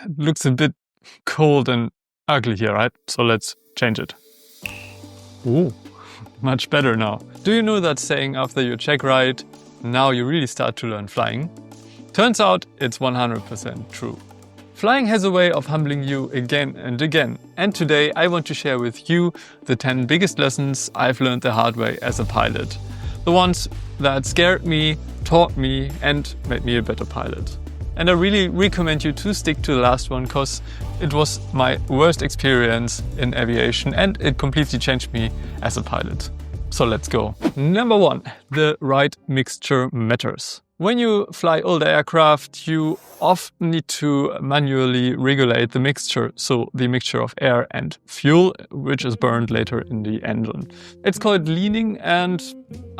it looks a bit cold and ugly here, right? So let's change it. Ooh, much better now. Do you know that saying after your check ride, now you really start to learn flying? Turns out it's 100% true. Flying has a way of humbling you again and again. And today I want to share with you the 10 biggest lessons I've learned the hard way as a pilot. The ones that scared me, taught me and made me a better pilot. And I really recommend you to stick to the last one because it was my worst experience in aviation and it completely changed me as a pilot. So let's go. Number 1, the right mixture matters. When you fly older aircraft, you often need to manually regulate the mixture, so the mixture of air and fuel, which is burned later in the engine. It's called leaning, and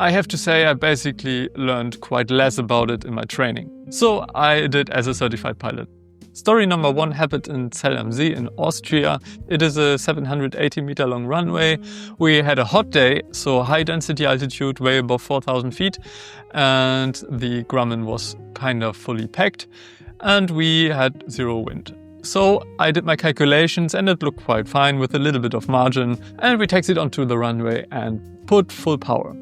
I have to say I basically learned quite less about it in my training. So I did as a certified pilot. Story number 1 happened in Zell am See in Austria. It is a 780 meter long runway. We had a hot day, so high density altitude, way above 4,000 feet. And the Grumman was kind of fully packed and we had 0 wind. So I did my calculations and it looked quite fine with a little bit of margin. And we taxied onto the runway and put full power.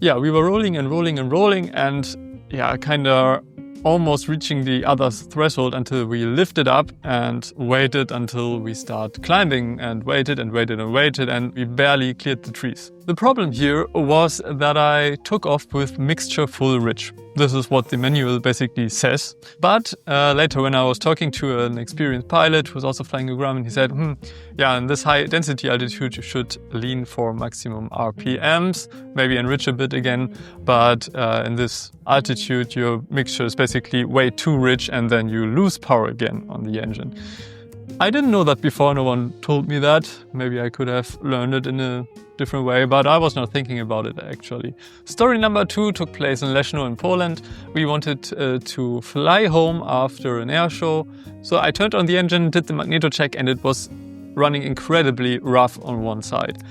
Yeah, we were rolling and rolling and rolling and yeah, kind of almost reaching the other threshold until we lifted up and waited until we start climbing and waited and waited and waited and we barely cleared the trees. The problem here was that I took off with mixture full rich. This is what the manual basically says. But later when I was talking to an experienced pilot who was also flying a Grumman, he said, yeah, in this high density altitude you should lean for maximum RPMs, maybe enrich a bit again, but in this altitude your mixture is basically way too rich and then you lose power again on the engine. I didn't know that before, no one told me that. Maybe I could have learned it in a different way, but I was not thinking about it actually. Story number 2 took place in Leszno in Poland. We wanted to fly home after an air show. So I turned on the engine, did the magneto check and it was running incredibly rough on one side.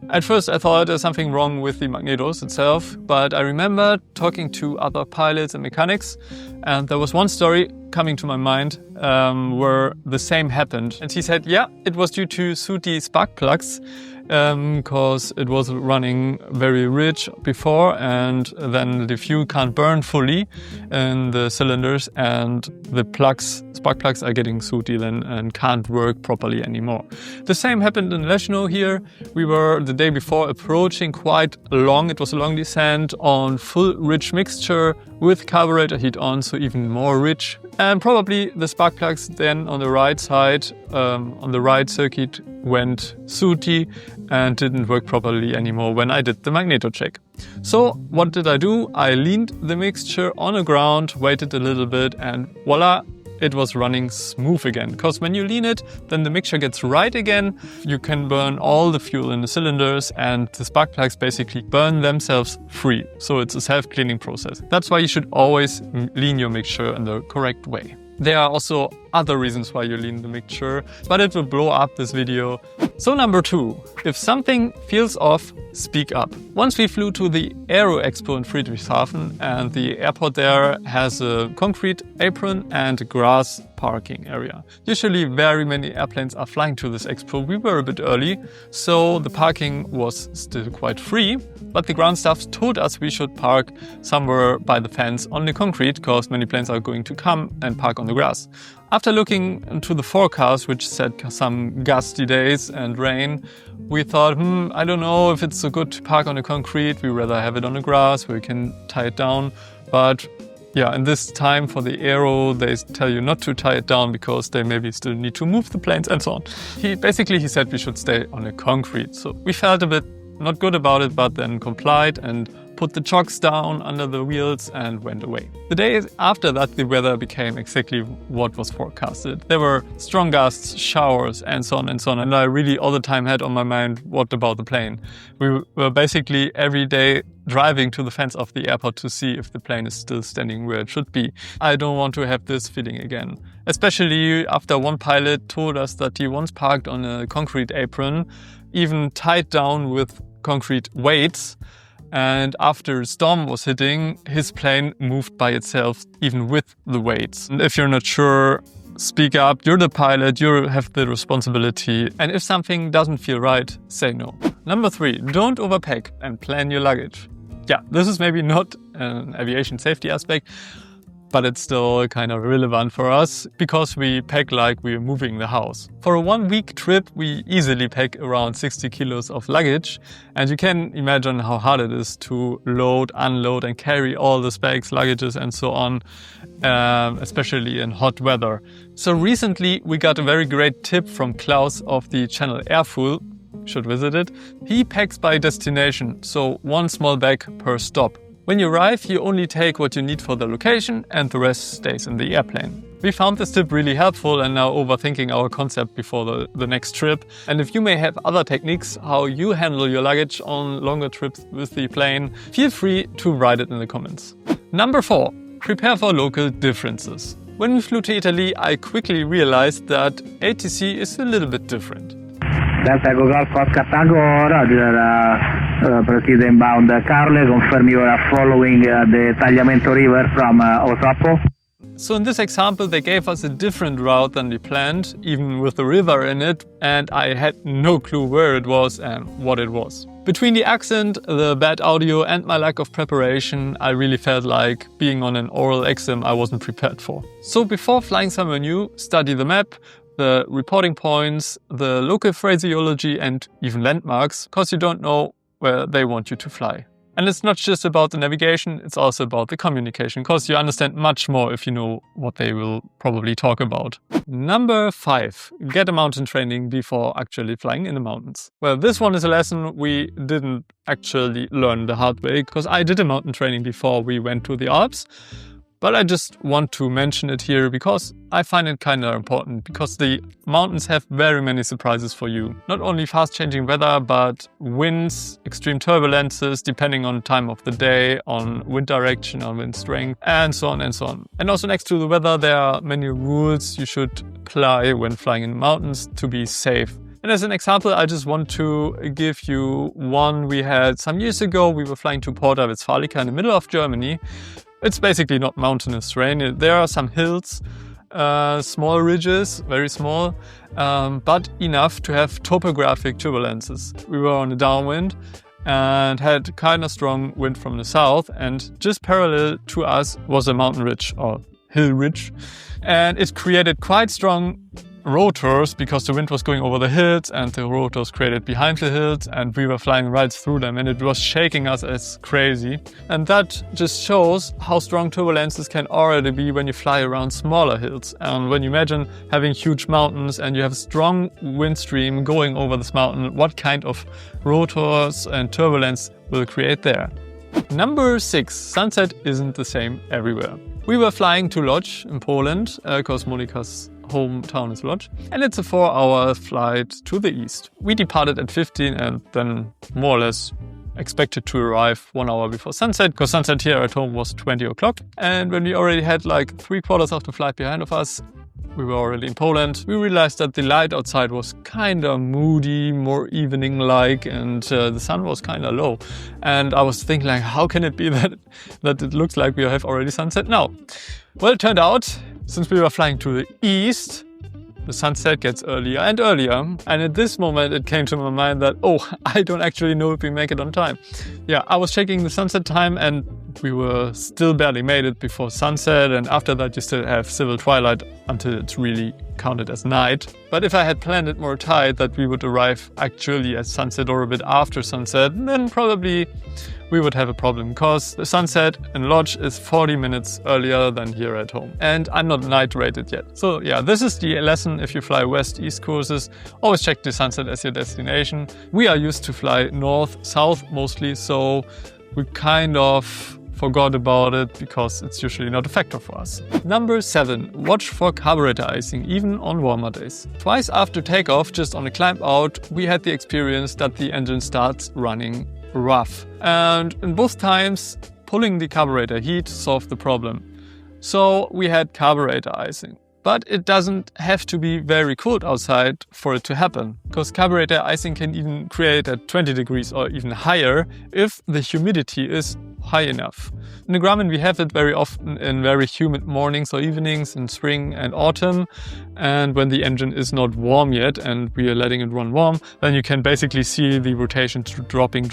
At first I thought there's something wrong with the magnetos itself, but I remember talking to other pilots and mechanics and there was one story coming to my mind where the same happened. And he said, yeah, it was due to sooty spark plugs because it was running very rich before and then the fuel can't burn fully in the cylinders and the spark plugs are getting sooty then and can't work properly anymore. The same happened in Leszno here. We were the day before approaching quite long, it was a long descent on full rich mixture with carburetor heat on, so even more rich. And probably the spark plugs then on the right side, on the right circuit went sooty and didn't work properly anymore when I did the magneto check. So what did I do? I leaned the mixture on the ground, waited a little bit and voila, it was running smooth again. Because when you lean it, then the mixture gets right again. You can burn all the fuel in the cylinders and the spark plugs basically burn themselves free. So it's a self-cleaning process. That's why you should always lean your mixture in the correct way. There are also other reasons why you lean the mixture, but it will blow up this video. So number 2, if something feels off, speak up. Once we flew to the Aero Expo in Friedrichshafen and the airport there has a concrete apron and a grass parking area. Usually very many airplanes are flying to this expo. We were a bit early, so the parking was still quite free, but the ground staff told us we should park somewhere by the fence on the concrete because many planes are going to come and park on the grass. After looking into the forecast, which said some gusty days and rain, we thought, I don't know if it's so good to park on the concrete. We rather have it on the grass where we can tie it down. But yeah, in this time for the aero, they tell you not to tie it down because they maybe still need to move the planes and so on. He said we should stay on the concrete. So we felt a bit not good about it, but then complied and put the chocks down under the wheels and went away. The days after that, the weather became exactly what was forecasted. There were strong gusts, showers, and so on and so on. And I really all the time had on my mind, what about the plane? We were basically every day driving to the fence of the airport to see if the plane is still standing where it should be. I don't want to have this feeling again. Especially after one pilot told us that he once parked on a concrete apron, even tied down with concrete weights. And after a storm was hitting, his plane moved by itself, even with the weights. And if you're not sure speak up. You're the pilot, you have the responsibility. And if something doesn't feel right, say no. Number 3, don't overpack and plan your luggage. Yeah, this is maybe not an aviation safety aspect, but it's still kind of relevant for us because we pack like we're moving the house. For a 1-week trip, we easily pack around 60 kilos of luggage. And you can imagine how hard it is to load, unload and carry all the bags, luggages and so on, especially in hot weather. So recently we got a very great tip from Klaus of the channel Airful. Should visit it. He packs by destination, so 1 small bag per stop. When you arrive, you only take what you need for the location and the rest stays in the airplane. We found this tip really helpful and now overthinking our concept before the next trip. And if you may have other techniques how you handle your luggage on longer trips with the plane, feel free to write it in the comments. Number 4, prepare for local differences. When we flew to Italy, I quickly realized that ATC is a little bit different. Delta Echo Golf Oscar Tango, Roger, proceed inbound. Carle, confirm you are following the Tagliamento River from Osopo. So in this example, they gave us a different route than we planned, even with the river in it, and I had no clue where it was and what it was. Between the accent, the bad audio and my lack of preparation, I really felt like being on an oral exam I wasn't prepared for. So before flying somewhere new, study the map, the reporting points, the local phraseology and even landmarks, because you don't know where they want you to fly. And it's not just about the navigation, it's also about the communication, because you understand much more if you know what they will probably talk about. Number 5, get a mountain training before actually flying in the mountains. Well, this one is a lesson we didn't actually learn the hard way, because I did a mountain training before we went to the Alps. But I just want to mention it here because I find it kind of important, because the mountains have very many surprises for you. Not only fast changing weather, but winds, extreme turbulences, depending on time of the day, on wind direction, on wind strength, and so on and so on. And also next to the weather, there are many rules you should apply when flying in the mountains to be safe. And as an example, I just want to give you one we had some years ago. We were flying to Porta Westfalica in the middle of Germany. It's basically not mountainous terrain. There are some hills, small ridges, very small, but enough to have topographic turbulences. We were on a downwind and had kind of strong wind from the south, and just parallel to us was a mountain ridge or hill ridge, and it created quite strong rotors because the wind was going over the hills and the rotors created behind the hills, and we were flying right through them and it was shaking us as crazy. And that just shows how strong turbulences can already be when you fly around smaller hills. And when you imagine having huge mountains and you have a strong wind stream going over this mountain, what kind of rotors and turbulence will create there. Number 6, sunset isn't the same everywhere. We were flying to Lodz in Poland, because Monika's hometown is Lodz, and it's a 4-hour flight to the east. We departed at 15 and then more or less expected to arrive 1 hour before sunset, because sunset here at home was 20 o'clock. And when we already had like 3/4 of the flight behind of us, we were already in Poland, we realized that the light outside was kind of moody, more evening-like, and the sun was kind of low. And I was thinking like, how can it be that it looks like we have already sunset now? Well, it turned out, since we were flying to the east, the sunset gets earlier and earlier. And at this moment, it came to my mind that, oh, I don't actually know if we make it on time. Yeah, I was checking the sunset time and we were still barely made it before sunset. And after that, you still have civil twilight until it's really counted as night. But if I had planned it more tight, that we would arrive actually at sunset or a bit after sunset, then probably we would have a problem, because the sunset in Lodz is 40 minutes earlier than here at home. And I'm not night rated yet. So yeah, this is the lesson if you fly west-east courses. Always check the sunset as your destination. We are used to fly north-south mostly, so we kind of forgot about it because it's usually not a factor for us. Number 7, watch for carburetor icing, even on warmer days. Twice after takeoff, just on a climb out, we had the experience that the engine starts running rough. And in both times, pulling the carburetor heat solved the problem. So we had carburetor icing. But it doesn't have to be very cold outside for it to happen, because carburetor icing can even create at 20 degrees or even higher if the humidity is high enough. In the Grumman we have it very often in very humid mornings or evenings in spring and autumn, and when the engine is not warm yet and we are letting it run warm, then you can basically see the rotation dropping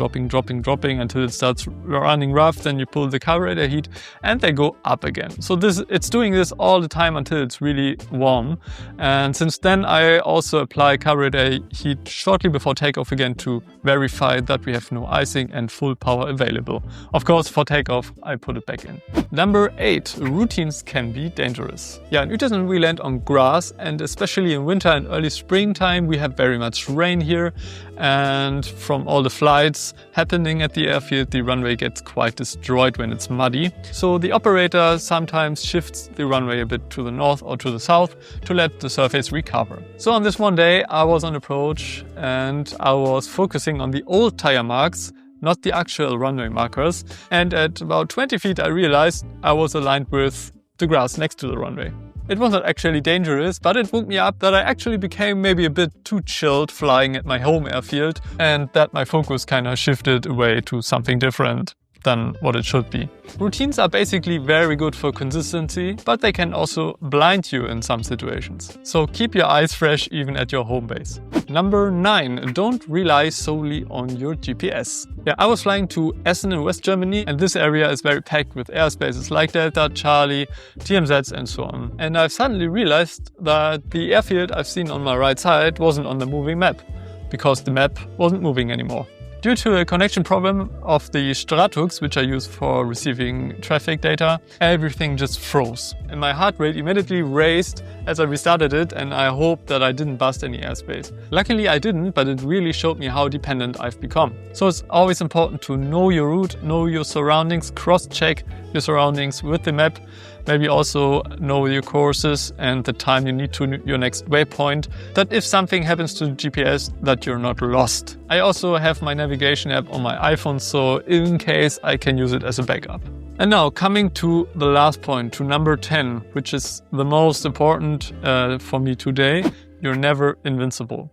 until it starts running rough. Then you pull the carburetor heat and they go up again. So it's doing this all the time until it's really warm. And since then I also apply carburetor heat shortly before takeoff again to verify that we have no icing and full power available. Of course, for takeoff I put it back in. Number 8. Routines can be dangerous. Yeah, in Uetersen we land on grass, and especially in winter and early springtime we have very much rain here, and from all the flights happening at the airfield the runway gets quite destroyed when it's muddy. So the operator sometimes shifts the runway a bit to the north or to the south to let the surface recover. So on this one day I was on approach and I was focusing on the old tire marks, not the actual runway markers, and at about 20 feet I realized I was aligned with the grass next to the runway. It wasn't actually dangerous, but it woke me up that I actually became maybe a bit too chilled flying at my home airfield, and that my focus kind of shifted away to something different than what it should be. Routines are basically very good for consistency, but they can also blind you in some situations. So keep your eyes fresh even at your home base. Number 9. Don't rely solely on your GPS. Yeah, I was flying to Essen in West Germany, and this area is very packed with airspaces like Delta, Charlie, TMZs and so on. And I've suddenly realized that the airfield I've seen on my right side wasn't on the moving map, because the map wasn't moving anymore. Due to a connection problem of the Stratux, which I use for receiving traffic data, everything just froze. And my heart rate immediately raised as I restarted it, and I hoped that I didn't bust any airspace. Luckily I didn't, but it really showed me how dependent I've become. So it's always important to know your route, know your surroundings, cross-check your surroundings with the map. Maybe also know your courses and the time you need to your next waypoint, that if something happens to the GPS that you're not lost. I also have my navigation app on my iPhone, so in case I can use it as a backup. And now coming to the last point, to number 10, which is the most important for me today. You're never invincible.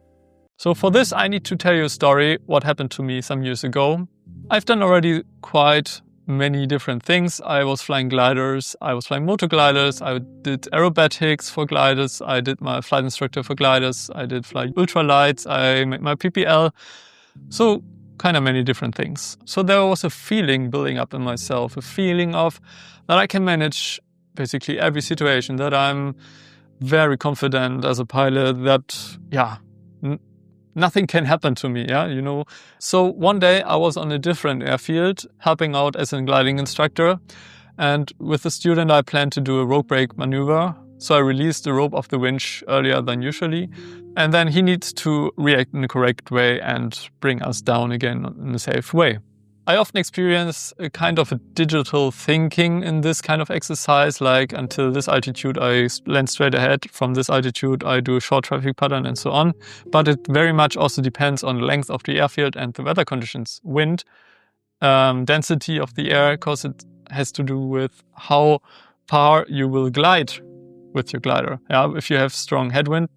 So for this I need to tell you a story, what happened to me some years ago. I've done already quite many different things. I was flying gliders, I was flying motor gliders, I did aerobatics for gliders, I did my flight instructor for gliders, I did fly ultralights, I made my PPL. So kind of many different things. So there was a feeling building up in myself, a feeling of that I can manage basically every situation, that I'm very confident as a pilot, that nothing can happen to me, So one day I was on a different airfield helping out as a gliding instructor, and with the student I planned to do a rope break maneuver. So I released the rope off the winch earlier than usually, and then he needs to react in the correct way and bring us down again in a safe way. I often experience a kind of a digital thinking in this kind of exercise, like until this altitude I land straight ahead, from this altitude I do a short traffic pattern and so on. But it very much also depends on the length of the airfield and the weather conditions, wind, density of the air, because it has to do with how far you will glide with your glider. Yeah, if you have strong headwind,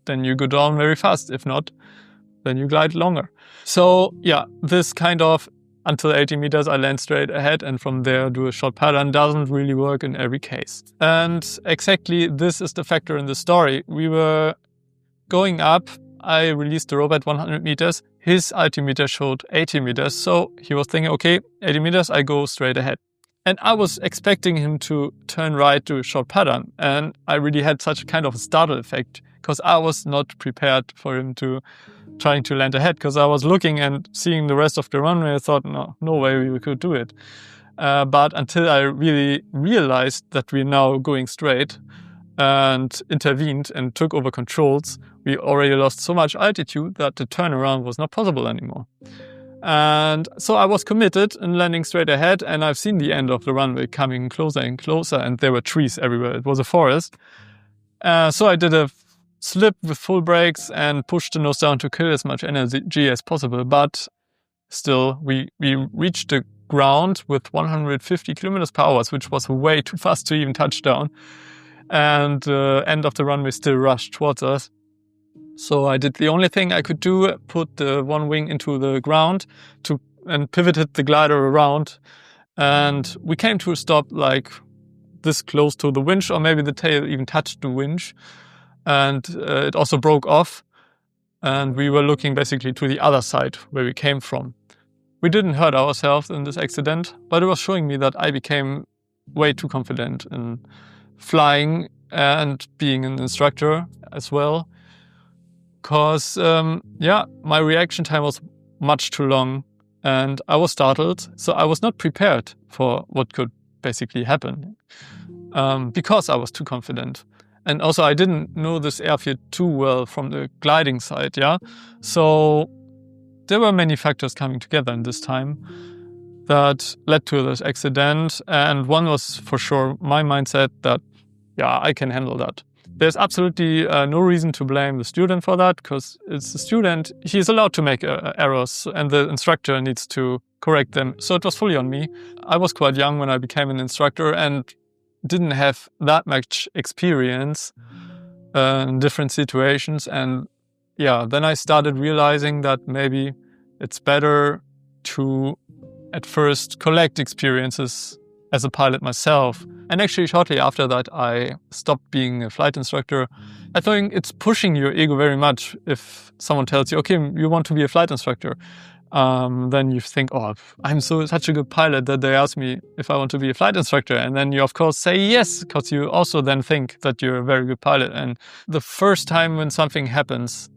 then you go down very fast. If not, then you glide longer. So yeah, this kind of until 80 meters I land straight ahead, and from there do a short pattern doesn't really work in every case. And exactly this is the factor in the story. We were going up, I released the rope at 100 meters, his altimeter showed 80 meters, so he was thinking, okay, 80 meters, I go straight ahead. And I was expecting him to turn right to a short pattern, and I really had such a kind of a startle effect, because I was not prepared for him to trying to land ahead, because I was looking and seeing the rest of the runway. I thought, no way we could do it. But until I really realized that we're now going straight and intervened and took over controls, we already lost so much altitude that the turnaround was not possible anymore. And so I was committed in landing straight ahead, and I've seen the end of the runway coming closer and closer, and there were trees everywhere. It was a forest. So I did a slip with full brakes and pushed the nose down to kill as much energy as possible. But still, we reached the ground with 150 kilometers per hour, which was way too fast to even touch down. And the end of the runway still rushed towards us. So I did the only thing I could do, put the one wing into the ground and pivoted the glider around And we came to a stop like this close to the winch, or maybe the tail even touched the winch. And it also broke off. And we were looking basically to the other side where we came from. We didn't hurt ourselves in this accident, but it was showing me that I became way too confident in flying and being an instructor as well. Because, my reaction time was much too long and I was startled. So I was not prepared for what could basically happen because I was too confident. And also I didn't know this airfield too well from the gliding side, yeah? So there were many factors coming together in this time that led to this accident. And one was for sure my mindset that, I can handle that. There's absolutely no reason to blame the student for that, because it's the student, he's allowed to make errors and the instructor needs to correct them. So it was fully on me. I was quite young when I became an instructor and didn't have that much experience in different situations. And then I started realizing that maybe it's better to at first collect experiences as a pilot myself. And actually shortly after that, I stopped being a flight instructor. I think it's pushing your ego very much if someone tells you, okay, you want to be a flight instructor. Then you think, I'm such a good pilot that they ask me if I want to be a flight instructor. And then you, of course, say yes, because you also then think that you're a very good pilot. And the first time when something happens,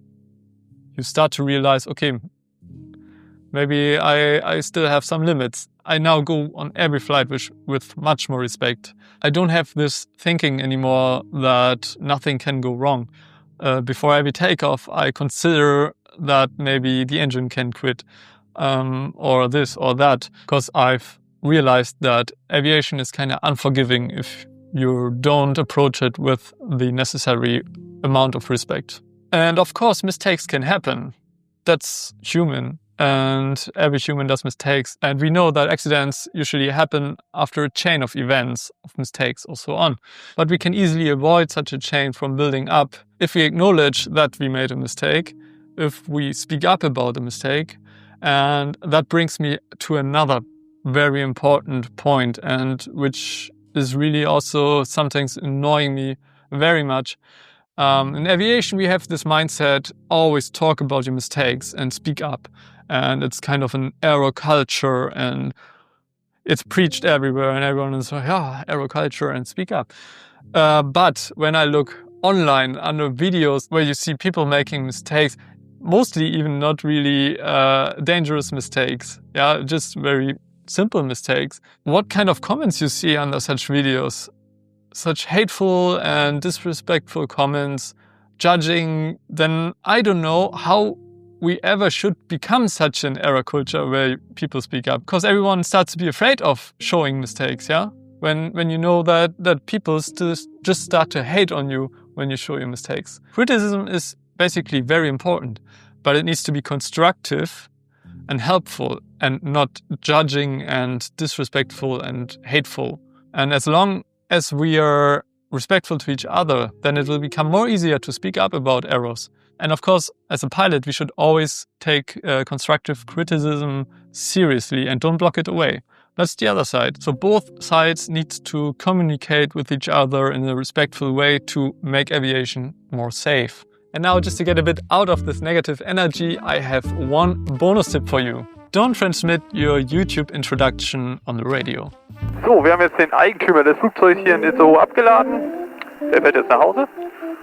you start to realize, okay, maybe I still have some limits. I now go on every flight with much more respect. I don't have this thinking anymore that nothing can go wrong. Before every takeoff, I consider that maybe the engine can quit, or this or that, because I've realized that aviation is kind of unforgiving if you don't approach it with the necessary amount of respect. And of course, mistakes can happen. That's human. And every human does mistakes. And we know that accidents usually happen after a chain of events, of mistakes or so on. But we can easily avoid such a chain from building up if we acknowledge that we made a mistake, if we speak up about a mistake. And that brings me to another very important point, and which is really also something's annoying me very much. In aviation, we have this mindset, always talk about your mistakes and speak up. And it's kind of an aero culture, and it's preached everywhere, and everyone is like, aero culture and speak up. But when I look online under videos where you see people making mistakes, mostly even not really dangerous mistakes, just very simple mistakes, what kind of comments you see under such videos? Such hateful and disrespectful comments, judging, then I don't know how we ever should become such an aero culture where people speak up, because everyone starts to be afraid of showing mistakes, When you know that people just start to hate on you when you show your mistakes. Criticism is basically very important, but it needs to be constructive and helpful and not judging and disrespectful and hateful. And as long as we are respectful to each other, then it will become more easier to speak up about errors. And of course, as a pilot, we should always take constructive criticism seriously and don't block it away. That's the other side. So both sides need to communicate with each other in a respectful way to make aviation more safe. And now, just to get a bit out of this negative energy, I have one bonus tip for you. Don't transmit your YouTube introduction on the radio. So, wir haben jetzt den Eigentümer des Flugzeugs hier in Itzehoe abgeladen. Der fährt jetzt nach Hause.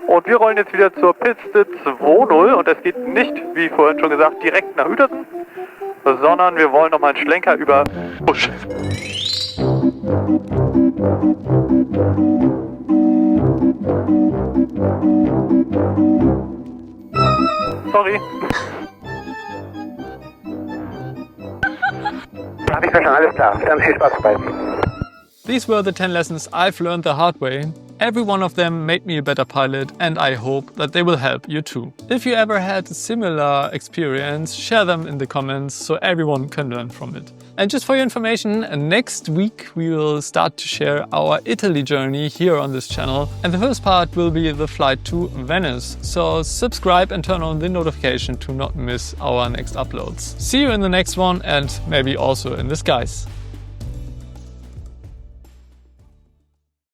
Und wir rollen jetzt wieder zur Piste 2.0 und das geht nicht, wie vorhin schon gesagt, direkt nach Uetersen, sondern wir wollen nochmal einen Schlenker über Busch. Sorry. Hab ich verstanden, alles klar. Dann viel Spaß dabei. These were the 10 lessons I've learned the hard way. Every one of them made me a better pilot, and I hope that they will help you too. If you ever had a similar experience, share them in the comments so everyone can learn from it. And just for your information, next week we will start to share our Italy journey here on this channel. And the first part will be the flight to Venice. So subscribe and turn on the notification to not miss our next uploads. See you in the next one, and maybe also in the skies.